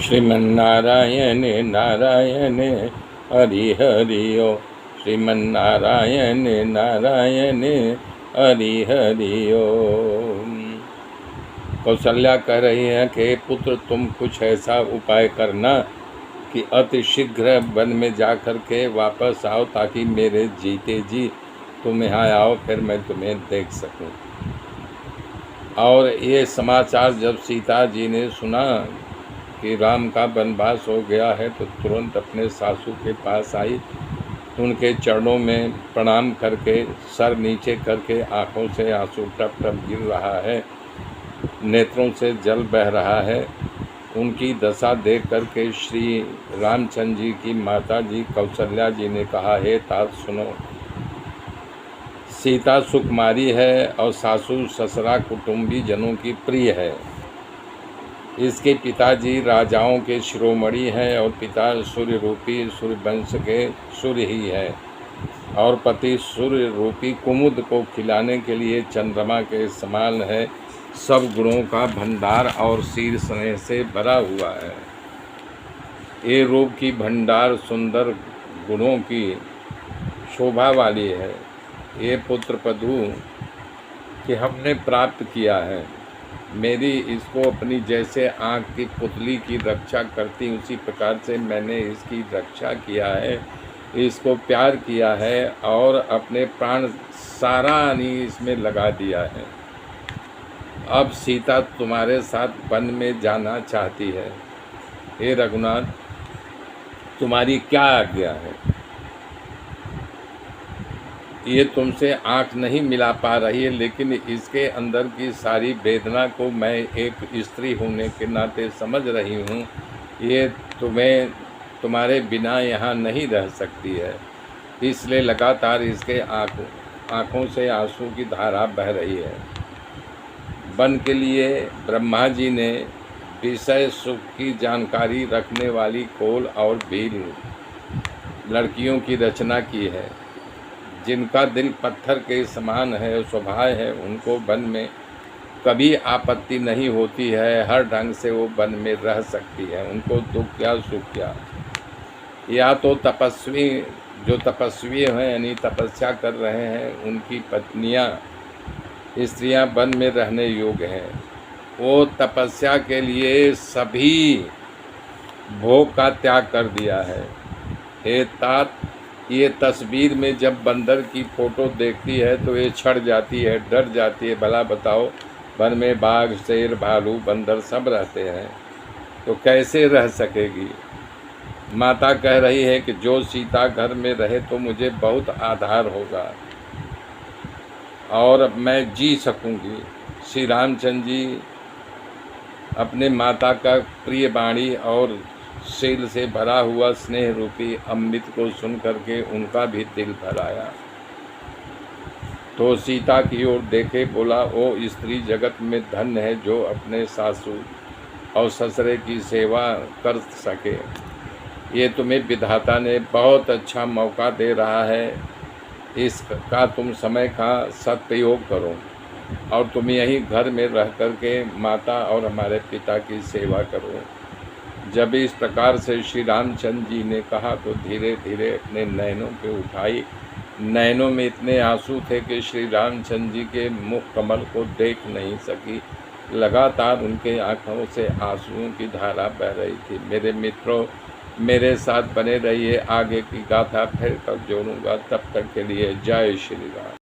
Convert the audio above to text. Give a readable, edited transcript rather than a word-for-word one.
श्रीमन्नारायण नारायण हरि हरि ओ। श्रीमन्नारायण नारायण हरि हरि ओम। कौशल्या कह रही है कि पुत्र तुम कुछ ऐसा उपाय करना कि अति शीघ्र वन में जा कर के वापस आओ, ताकि मेरे जीते जी तुम यहाँ आओ, फिर मैं तुम्हें देख सकूं। और ये समाचार जब सीता जी ने सुना कि राम का वनवास हो गया है, तो तुरंत अपने सासू के पास आई, उनके चरणों में प्रणाम करके सर नीचे करके आंखों से आंसू टप टप गिर रहा है, नेत्रों से जल बह रहा है। उनकी दशा देख करके श्री रामचंद्र जी की माता जी कौशल्या जी ने कहा, हे तात सुनो, सीता सुकुमारी है और सासू ससुरा कुटुंबी जनों की प्रिय है। इसके पिताजी राजाओं के शिरोमणि हैं और पिता सूर्य रूपी सूर्य वंश के सूर्य ही है, और पति सूर्य रूपी कुमुद को खिलाने के लिए चंद्रमा के समान है। सब गुणों का भंडार और शीर स्नेह से भरा हुआ है। ये रूप की भंडार सुंदर गुणों की शोभा वाली है। ये पुत्र पदु कि हमने प्राप्त किया है। मेरी इसको अपनी जैसे आँख की पुतली की रक्षा करती, उसी प्रकार से मैंने इसकी रक्षा किया है, इसको प्यार किया है और अपने प्राण सारा इसमें लगा दिया है। अब सीता तुम्हारे साथ वन में जाना चाहती है। हे रघुनाथ, तुम्हारी क्या आज्ञा है? ये तुमसे आँख नहीं मिला पा रही है, लेकिन इसके अंदर की सारी वेदना को मैं एक स्त्री होने के नाते समझ रही हूँ। ये तुम्हारे बिना यहाँ नहीं रह सकती है, इसलिए लगातार इसके आँखों से आंसू की धारा बह रही है। वन के लिए ब्रह्मा जी ने विषय सुख की जानकारी रखने वाली कोल और भील लड़कियों की रचना की है। जिनका दिल पत्थर के समान है, स्वभाव है, उनको वन में कभी आपत्ति नहीं होती है। हर ढंग से वो वन में रह सकती है। उनको दुख क्या सुख क्या। या तो तपस्वी, जो तपस्वी हैं यानी तपस्या कर रहे हैं, उनकी पत्नियां स्त्रियां वन में रहने योग्य हैं। वो तपस्या के लिए सभी भोग का त्याग कर दिया है। हे तात, ये तस्वीर में जब बंदर की फ़ोटो देखती है तो ये छड़ जाती है, डर जाती है। भला बताओ, वन में बाघ, शेर, भालू, बंदर सब रहते हैं, तो कैसे रह सकेगी? माता कह रही है कि जो सीता घर में रहे तो मुझे बहुत आधार होगा और मैं जी सकूंगी। श्री रामचंद्र जी अपने माता का प्रिय वाणी और शील से भरा हुआ स्नेह रूपी अमृत को सुन करके उनका भी दिल भर आया। तो सीता की ओर देखे, बोला, ओ स्त्री जगत में धन्य है जो अपने सासू और ससुरे की सेवा कर सके। ये तुम्हें विधाता ने बहुत अच्छा मौका दे रहा है, इसका तुम समय का सदुपयोग करो और तुम यहीं घर में रह कर के माता और हमारे पिता की सेवा करो। जब इस प्रकार से श्री रामचंद्र जी ने कहा तो धीरे धीरे अपने नयनों पे उठाई। नयनों में इतने आंसू थे कि श्री रामचंद्र जी के मुख कमल को देख नहीं सकी। लगातार उनके आँखों से आंसुओं की धारा बह रही थी। मेरे मित्रों, मेरे साथ बने रहिए। आगे की गाथा फिर कब जोड़ूंगा, तब तक के लिए जय श्री राम।